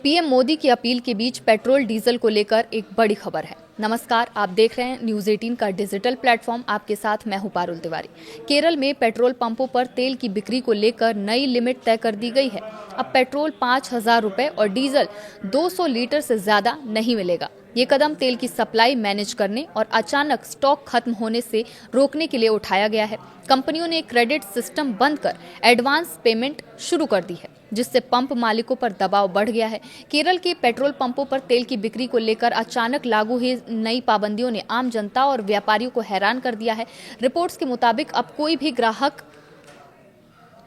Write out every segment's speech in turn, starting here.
PM Modi की appeal के बीच petrol diesel को लेकर एक बड़ी खबर है। नमस्कार, आप देख रहे हैं न्यूज 18 का डिजिटल प्लेटफॉर्म। आपके साथ मैं हूं पारुल तिवारी। केरल में पेट्रोल पंपों पर तेल की बिक्री को लेकर नई लिमिट तय कर दी गई है। अब पेट्रोल 5,000 रुपए और डीजल 200 लीटर से ज्यादा नहीं मिलेगा। ये कदम तेल की सप्लाई मैनेज करने और अचानक स्टॉक खत्म होने से रोकने के लिए उठाया गया है। कंपनियों ने क्रेडिट सिस्टम बंद कर एडवांस पेमेंट शुरू कर दी है, जिससे पंप मालिकों पर दबाव बढ़ गया है। केरल के पेट्रोल पंपों पर तेल की बिक्री को लेकर अचानक लागू हुई नई पाबंदियों ने आम जनता और व्यापारियों को हैरान कर दिया है। रिपोर्ट्स के मुताबिक अब कोई भी ग्राहक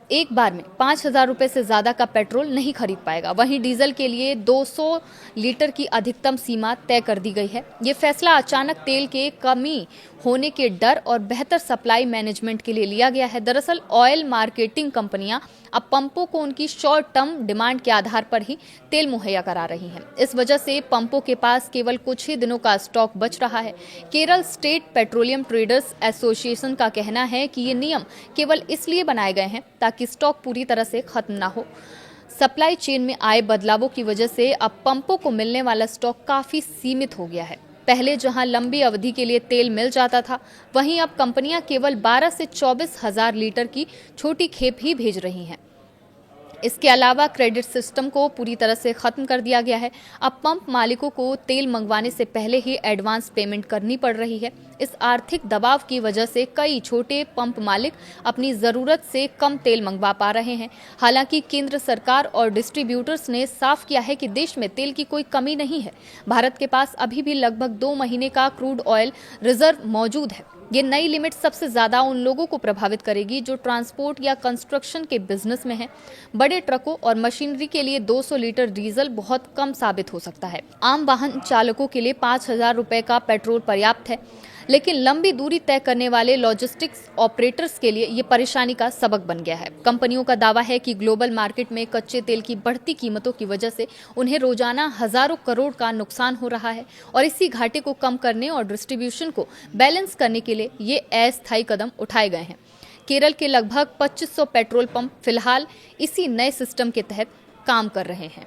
एक बार में 5,000 रुपए से ज्यादा का पेट्रोल नहीं खरीद पाएगा। वहीं डीजल के लिए 200 लीटर की अधिकतम सीमा तय कर दी गई है। ये फैसला अचानक तेल के कमी होने के डर और बेहतर सप्लाई मैनेजमेंट के लिए लिया गया है। दरअसल ऑयल मार्केटिंग कंपनियां अब पंपों को उनकी शॉर्ट टर्म डिमांड के आधार पर ही तेल मुहैया करा रही हैं। इस वजह से पंपों के पास केवल कुछ ही दिनों का स्टॉक बच रहा है। Kerala state petroleum traders association का कहना है कि ये नियम केवल इसलिए बनाए गए हैं ताकि स्टॉक पूरी तरह से खत्म ना हो। सप्लाई चेन में आए बदलावों की वजह से अब पंपों को मिलने वाला स्टॉक काफी सीमित हो गया है। पहले जहां लंबी अवधि के लिए तेल मिल जाता था, वहीं अब कंपनियां केवल 12 से 24,000 लीटर की छोटी खेप ही भेज रही हैं। इसके अलावा क्रेडिट सिस्टम को पूरी तरह से खत्म कर दिया गया है। अब पंप मालिकों को तेल मंगवाने से पहले ही एडवांस पेमेंट करनी पड़ रही है। इस आर्थिक दबाव की वजह से कई छोटे पंप मालिक अपनी जरूरत से कम तेल मंगवा पा रहे हैं। हालांकि केंद्र सरकार और डिस्ट्रीब्यूटर्स ने साफ किया है कि देश में तेल की कोई कमी नहीं है। भारत के पास अभी भी लगभग 2 महीने का क्रूड ऑयल रिजर्व मौजूद है। ये नई लिमिट सबसे ज्यादा उन लोगों को प्रभावित करेगी जो ट्रांसपोर्ट या कंस्ट्रक्शन के बिजनेस में हैं। बड़े ट्रकों और मशीनरी के लिए 200 लीटर डीजल बहुत कम साबित हो सकता है। आम वाहन चालकों के लिए 5,000 रुपए का पेट्रोल पर्याप्त है, लेकिन लंबी दूरी तय करने वाले लॉजिस्टिक्स ऑपरेटर्स के लिए ये परेशानी का सबक बन गया है। कंपनियों का दावा है कि ग्लोबल मार्केट में कच्चे तेल की बढ़ती कीमतों की वजह से उन्हें रोजाना हजारों करोड़ का नुकसान हो रहा है और इसी घाटे को कम करने और डिस्ट्रीब्यूशन को बैलेंस करने के लिए ये अस्थायी कदम उठाए गए हैं। केरल के लगभग 2500 पेट्रोल पंप फिलहाल इसी नए सिस्टम के तहत काम कर रहे हैं।